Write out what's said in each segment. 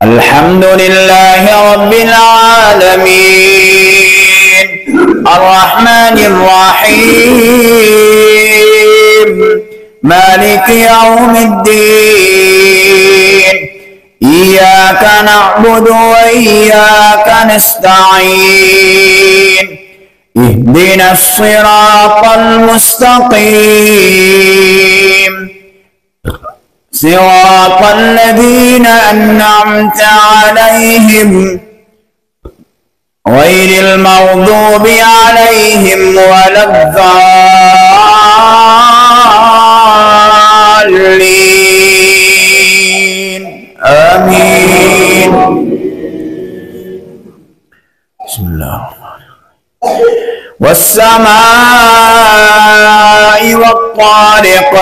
الحمد لله رب العالمين الرحمن الرحيم مالك يوم الدين إياك نعبد وإياك نستعين اهدنا الصراط المستقيم صراط الذين أنعمت عليهم غير المغضوب عليهم ولا الضالين آمين. بسم الله والسماء والطارق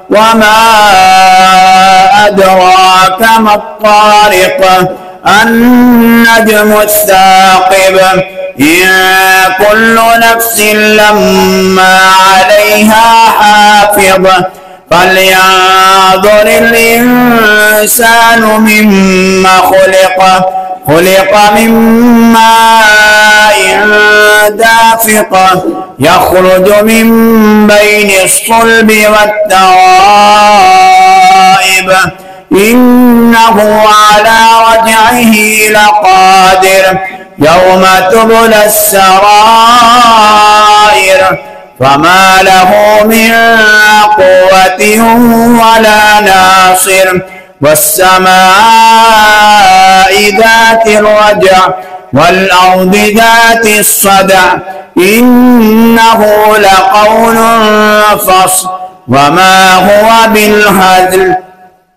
وما أدراك ما الطارق النجم الثاقب إن كل نفس لما عليها حافظ فلينظر الإنسان مما خلق من ماء دافق يخرج من بين الصلب والترائب إنه على رجعه لقادر يوم تبلى السرائر فما له من قوة ولا ناصر والسماء ذات الرجع والأرض ذات الصدع إنه لقول فصل وما هو بالهزل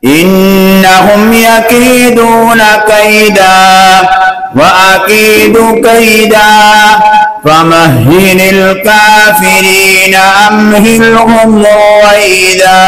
إنهم يكيدون كيدا وأكيد كيدا فمهل الكافرين أمهلهم رويدا.